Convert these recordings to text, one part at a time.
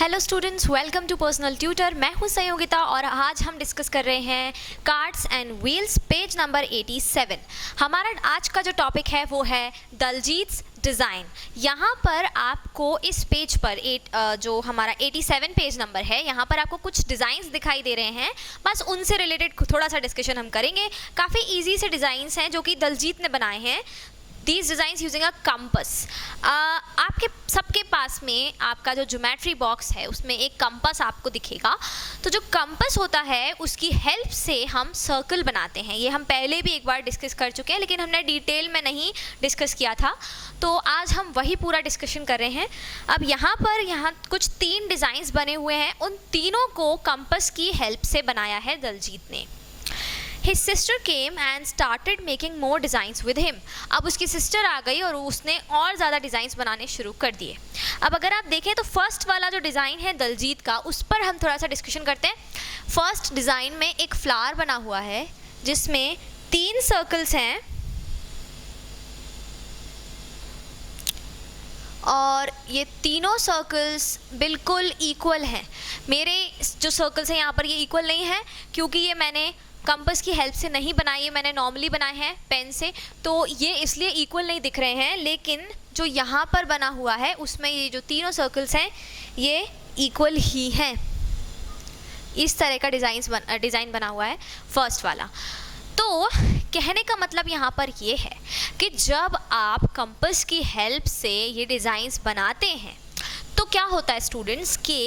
Hello students, welcome to personal tutor. मैं हूं संयोगिता और आज हम डिस्कस कर रहे हैं cards and wheels, page number 87। हमारा आज का जो टॉपिक है वो है दलजीत्स डिज़ाइन। यहाँ पर आपको इस पेज पर जो हमारा 87 पेज नंबर है, यहाँ पर आपको कुछ डिज़ाइंस दिखाई दे रहे हैं। बस उनसे रिलेटेड थोड़ा सा डिस्कशन हम करेंगे। काफ़ी ईजी से डिज़ाइंस हैं जो कि दलजीत ने बनाए हैं। These designs using a compass। आपके सबके पास में आपका जो ज्योमेट्री बॉक्स है उसमें एक कंपास आपको दिखेगा। तो जो कंपास होता है उसकी हेल्प से हम सर्कल बनाते हैं। ये हम पहले भी एक बार डिस्कस कर चुके हैं, लेकिन हमने डिटेल में नहीं डिस्कस किया था, तो आज हम वही पूरा डिस्कशन कर रहे हैं। अब यहाँ कुछ 3 डिज़ाइंस बने हुए हैं। उन तीनों को कंपास की हेल्प से बनाया है दलजीत ने। His sister came and started making more designs with him। अब उसकी सिस्टर आ गई और उसने और ज़्यादा डिज़ाइंस बनाने शुरू कर दिए। अब अगर आप देखें तो फर्स्ट वाला जो डिज़ाइन है दलजीत का, उस पर हम थोड़ा सा डिस्कशन करते हैं। फर्स्ट डिज़ाइन में एक फ्लावर बना हुआ है जिसमें 3 सर्कल्स हैं और ये तीनों सर्कल्स बिल्कुल इक्वल हैं। मेरे जो सर्कल्स हैं यहाँ पर ये इक्वल नहीं है क्योंकि ये मैंने कंपास की हेल्प से नहीं बनाई है, मैंने नॉर्मली बनाए हैं पेन से, तो ये इसलिए इक्वल नहीं दिख रहे हैं। लेकिन जो यहाँ पर बना हुआ है उसमें ये जो तीनों सर्कल्स हैं ये इक्वल ही हैं। इस तरह का डिज़ाइन बना हुआ है फर्स्ट वाला। तो कहने का मतलब यहाँ पर ये है कि जब आप कंपास की हेल्प से ये डिज़ाइंस बनाते हैं तो क्या होता है स्टूडेंट्स कि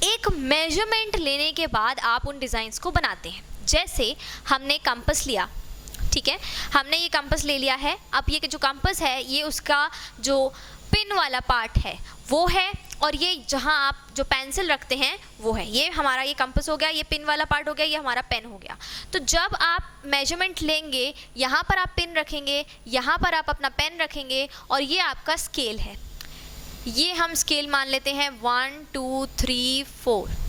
एक मेजरमेंट लेने के बाद आप उन डिज़ाइंस को बनाते हैं। जैसे हमने कंपास लिया, ठीक है, हमने ये कंपास ले लिया है। अब ये जो कंपास है ये उसका जो पिन वाला पार्ट है वो है, और ये जहाँ आप जो पेंसिल रखते हैं वो है। ये हमारा ये कंपास हो गया, ये पिन वाला पार्ट हो गया, ये हमारा पेन हो गया। तो जब आप मेजरमेंट लेंगे, यहाँ पर आप पिन रखेंगे, यहाँ पर आप अपना पेन रखेंगे, और ये आपका स्केल है। ये हम स्केल मान लेते हैं 1 2 3 4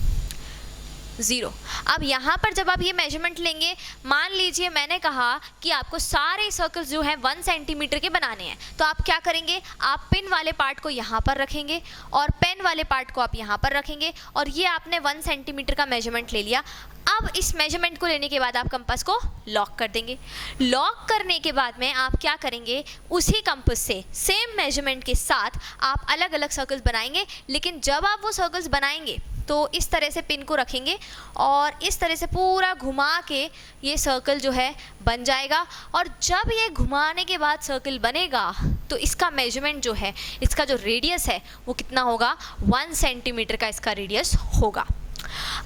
0। अब यहाँ पर जब आप ये मेजरमेंट लेंगे, मान लीजिए मैंने कहा कि आपको सारे सर्कल्स जो हैं 1 सेंटीमीटर के बनाने हैं, तो आप क्या करेंगे, आप पिन वाले पार्ट को यहाँ पर रखेंगे और पेन वाले पार्ट को आप यहाँ पर रखेंगे, और ये आपने 1 सेंटीमीटर का मेजरमेंट ले लिया। अब इस मेजरमेंट को लेने के बाद आप कंपास को लॉक कर देंगे। लॉक करने के बाद में आप क्या करेंगे, उसी कंपास से सेम मेजरमेंट के साथ आप अलग अलग सर्कल्स बनाएंगे। लेकिन जब आप वो सर्कल्स बनाएंगे तो इस तरह से पिन को रखेंगे और इस तरह से पूरा घुमा के ये सर्कल जो है बन जाएगा। और जब ये घुमाने के बाद सर्कल बनेगा तो इसका मेजरमेंट जो है, इसका जो रेडियस है वो कितना होगा, 1 सेंटीमीटर का इसका रेडियस होगा।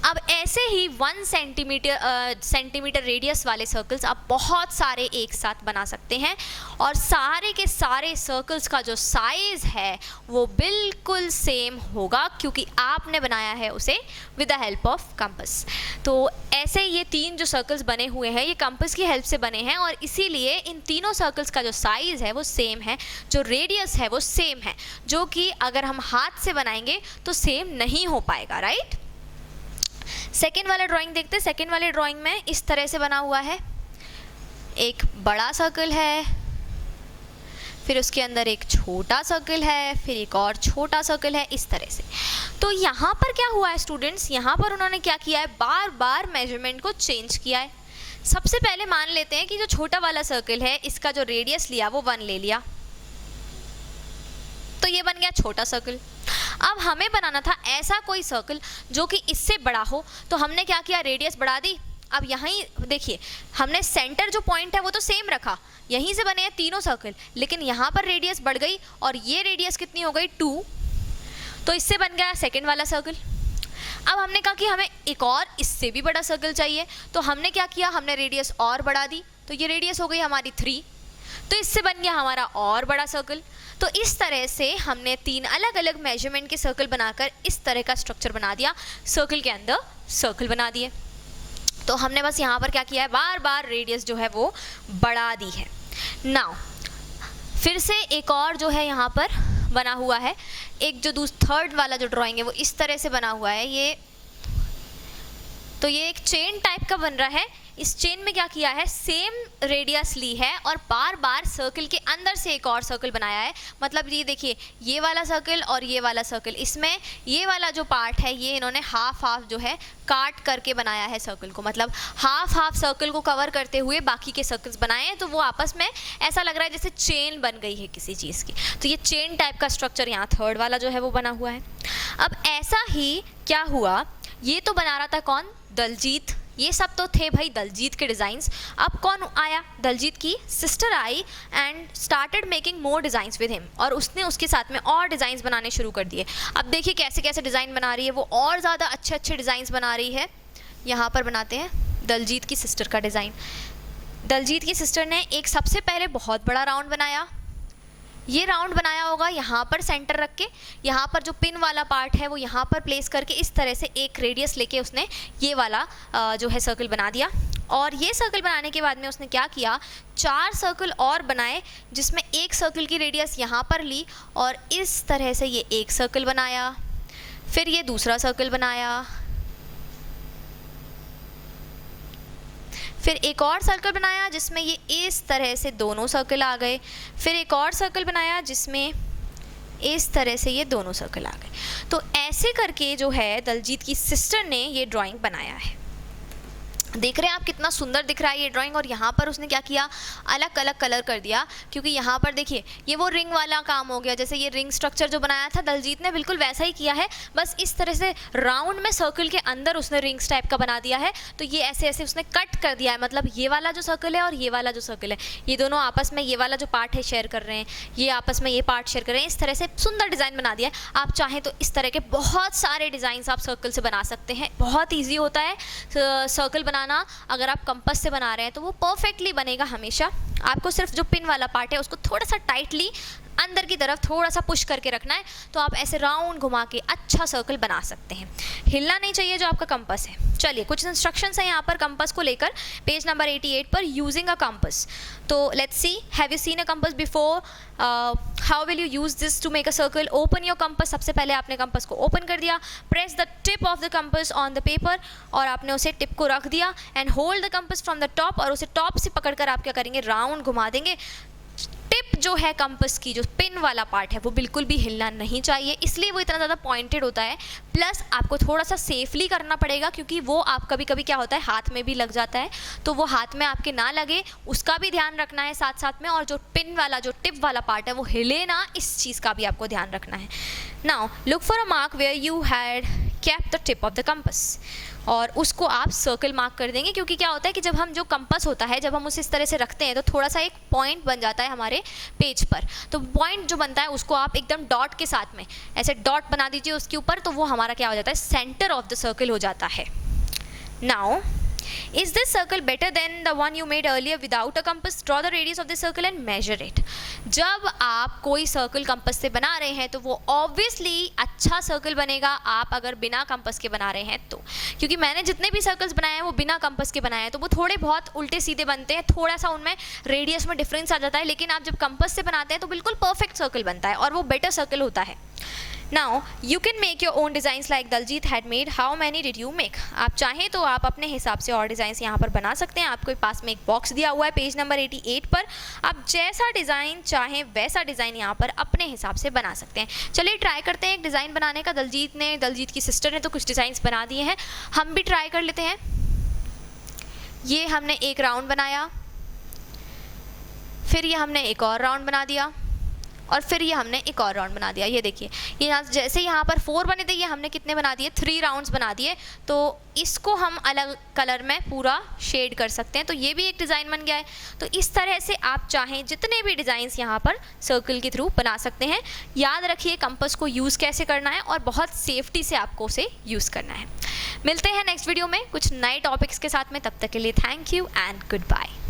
अब ऐसे ही 1 सेंटीमीटर रेडियस वाले सर्कल्स आप बहुत सारे एक साथ बना सकते हैं, और सारे के सारे सर्कल्स का जो साइज़ है वो बिल्कुल सेम होगा क्योंकि आपने बनाया है उसे with the help of compass. तो ऐसे ये 3 जो सर्कल्स बने हुए हैं ये कंपास की हेल्प से बने हैं, और इसीलिए इन तीनों सर्कल्स का जो साइज़ है वो सेम है, जो रेडियस है वो सेम है, जो कि अगर हम हाथ से बनाएंगे तो सेम नहीं हो पाएगा, राइट। सेकेंड वाला ड्राइंग देखते हैं। सेकेंड वाले ड्राइंग में इस तरह से बना हुआ है, एक बड़ा सर्कल है, फिर उसके अंदर एक छोटा सर्कल है, फिर एक और छोटा सर्कल है, इस तरह से। तो यहाँ पर क्या हुआ है स्टूडेंट्स, यहाँ पर उन्होंने क्या किया है, बार बार मेजरमेंट को चेंज किया है। सबसे पहले मान लेते हैं कि जो छोटा वाला सर्कल है इसका जो रेडियस लिया वो 1 ले लिया, तो ये बन गया छोटा सर्कल। अब हमें बनाना था ऐसा कोई सर्कल जो कि इससे बड़ा हो, तो हमने क्या किया, रेडियस बढ़ा दी। अब यहीं देखिए, हमने सेंटर जो पॉइंट है वो तो सेम रखा, यहीं से बने हैं तीनों सर्कल, लेकिन यहाँ पर रेडियस बढ़ गई और ये रेडियस कितनी हो गई, 2, तो इससे बन गया सेकंड वाला सर्कल। अब हमने कहा कि हमें एक और इससे भी बड़ा सर्कल चाहिए, तो हमने क्या किया, हमने रेडियस और बढ़ा दी, तो ये रेडियस हो गई हमारी 3, तो इससे बन गया हमारा और बड़ा सर्कल। तो इस तरह से हमने 3 अलग अलग मेजरमेंट के सर्कल बनाकर इस तरह का स्ट्रक्चर बना दिया, सर्कल के अंदर सर्कल बना दिए। तो हमने बस यहाँ पर क्या किया है, बार बार रेडियस जो है वो बढ़ा दी है। नाउ फिर से एक और जो है यहाँ पर बना हुआ है, एक जो थर्ड वाला जो ड्राइंग है वो इस तरह से बना हुआ है। ये एक चेन टाइप का बन रहा है, इस चेन में क्या किया है, सेम रेडियस ली है और बार बार सर्कल के अंदर से एक और सर्कल बनाया है। मतलब ये देखिए, ये वाला सर्कल और ये वाला सर्कल, इसमें ये वाला जो पार्ट है ये इन्होंने हाफ हाफ जो है काट करके बनाया है सर्कल को, मतलब हाफ हाफ सर्कल को कवर करते हुए बाकी के सर्कल्स बनाए हैं। तो वो आपस में ऐसा लग रहा है जैसे चेन बन गई है किसी चीज़ की। तो ये चेन टाइप का स्ट्रक्चर यहाँ थर्ड वाला जो है वो बना हुआ है। अब ऐसा ही क्या हुआ, ये तो बना रहा था कौन, दलजीत, ये सब तो थे भाई दलजीत के डिज़ाइंस। अब कौन आया, दलजीत की sister I and started making more designs with him, और उसने उसके साथ में और डिज़ाइंस बनाने शुरू कर दिए। अब देखिए कैसे कैसे डिज़ाइन बना रही है वो, और ज़्यादा अच्छे अच्छे डिज़ाइंस बना रही है। यहाँ पर बनाते हैं दलजीत की सिस्टर का डिज़ाइन। दलजीत की सिस्टर ने एक सबसे पहले बहुत बड़ा राउंड बनाया, ये राउंड बनाया होगा यहाँ पर सेंटर रख के, यहाँ पर जो पिन वाला पार्ट है वो यहाँ पर प्लेस करके इस तरह से एक रेडियस लेके उसने ये वाला जो है सर्कल बना दिया। और ये सर्कल बनाने के बाद में उसने क्या किया, 4 सर्कल और बनाए, जिसमें एक सर्कल की रेडियस यहाँ पर ली और इस तरह से ये एक सर्कल बनाया, फिर ये दूसरा सर्कल बनाया, फिर एक और सर्कल बनाया जिसमें ये इस तरह से दोनों सर्कल आ गए, फिर एक और सर्कल बनाया जिसमें इस तरह से ये दोनों सर्कल आ गए। तो ऐसे करके जो है दलजीत की सिस्टर ने ये ड्राइंग बनाया है। देख रहे हैं आप कितना सुंदर दिख रहा है ये ड्राइंग। और यहाँ पर उसने क्या किया, अलग अलग कलर कर दिया, क्योंकि यहाँ पर देखिए ये वो रिंग वाला काम हो गया। जैसे ये रिंग स्ट्रक्चर जो बनाया था दलजीत ने, बिल्कुल वैसा ही किया है, बस इस तरह से राउंड में सर्कल के अंदर उसने रिंग्स टाइप का बना दिया है। तो ये ऐसे ऐसे उसने कट कर दिया है, मतलब ये वाला जो सर्कल है और ये वाला जो सर्कल है, ये दोनों आपस में ये वाला जो पार्ट है शेयर कर रहे हैं, ये आपस में ये पार्ट शेयर कर रहे हैं। इस तरह से सुंदर डिज़ाइन बना दिया है। आप चाहें तो इस तरह के बहुत सारे डिज़ाइंस आप सर्कल से बना सकते हैं। बहुत ईजी होता है सर्कल बनाना। अगर आप कंपास से बना रहे हैं तो वो परफेक्टली बनेगा हमेशा। आपको सिर्फ जो पिन वाला पार्ट है उसको थोड़ा सा टाइटली अंदर की तरफ थोड़ा सा पुश करके रखना है, तो आप ऐसे राउंड घुमा के अच्छा सर्कल बना सकते हैं। हिलना नहीं चाहिए जो आपका कंपास है। चलिए कुछ इंस्ट्रक्शंस हैं यहाँ पर कंपास को लेकर, पेज नंबर 88 पर, यूजिंग अ कंपास। तो let's see, have you seen a compass before, how will you use this to make a circle. Open your compass, सबसे पहले आपने कंपास को ओपन कर दिया, press the tip of the compass on the paper, और आपने उसे tip को रख दिया, and hold the compass from the top, और उसे टॉप से पकड़कर आप क्या करेंगे, राउंड घुमा देंगे। टिप जो है कंपास की, जो पिन वाला पार्ट है, वो बिल्कुल भी हिलना नहीं चाहिए, इसलिए वो इतना ज़्यादा पॉइंटेड होता है। प्लस आपको थोड़ा सा सेफली करना पड़ेगा, क्योंकि वो आप कभी कभी क्या होता है हाथ में भी लग जाता है, तो वो हाथ में आपके ना लगे उसका भी ध्यान रखना है साथ साथ में। और जो पिन वाला जो टिप वाला पार्ट है वो हिले ना, इस चीज़ का भी आपको ध्यान रखना है। Now look for a mark where you had kept the tip of the compass, और उसको आप सर्कल मार्क कर देंगे। क्योंकि क्या होता है कि जब हम जो कंपास होता है, जब हम उसे इस तरह से रखते हैं तो थोड़ा सा एक पॉइंट बन जाता है हमारे पेज पर। तो पॉइंट जो बनता है उसको आप एकदम डॉट के साथ में ऐसे डॉट बना दीजिए उसके ऊपर, तो वो हमारा क्या हो जाता है, सेंटर ऑफ द सर्कल हो जाता है। Now is this circle better than the one you made earlier without a compass? Draw the radius of the circle and measure it. जब आप कोई सर्कल कंपास से बना रहे हैं तो वो ऑब्वियसली अच्छा सर्कल बनेगा, आप अगर बिना कंपास के बना रहे हैं तो। क्योंकि मैंने जितने भी सर्कल्स बनाए हैं वो बिना कंपास के बनाए हैं, तो वो थोड़े बहुत उल्टे सीधे बनते हैं, थोड़ा सा उनमें रेडियस में डिफरेंस आ जाता है। लेकिन आप जब कंपास से बनाते हैं तो बिल्कुल परफेक्ट सर्कल बनता है और वो बेटर सर्कल होता है। Now you can make your own designs like Daljit had made. How many did you make? आप चाहें तो आप अपने हिसाब से और डिज़ाइंस यहाँ पर बना सकते हैं। आपके पास में एक बॉक्स दिया हुआ है पेज नंबर 88 पर, आप जैसा डिज़ाइन चाहें वैसा डिज़ाइन यहाँ पर अपने हिसाब से बना सकते हैं। चलिए ट्राई करते हैं एक डिज़ाइन बनाने का। दलजीत की सिस्टर ने तो कुछ डिज़ाइंस बना दिए हैं, हम भी ट्राई कर लेते हैं। ये हमने एक राउंड बनाया, फिर ये हमने एक और राउंड बना दिया, और फिर ये हमने एक और राउंड बना दिया। ये देखिए, ये जैसे यहाँ पर 4 बने थे, ये हमने कितने बना दिए, 3 राउंड्स बना दिए। तो इसको हम अलग कलर में पूरा शेड कर सकते हैं, तो ये भी एक डिज़ाइन बन गया है। तो इस तरह से आप चाहें जितने भी डिज़ाइंस यहाँ पर सर्कल के थ्रू बना सकते हैं। याद रखिए कंपास को यूज़ कैसे करना है और बहुत सेफ्टी से आपको उसे यूज़ करना है। मिलते हैं नेक्स्ट वीडियो में कुछ नए टॉपिक्स के साथ में, तब तक के लिए thank you and good bye.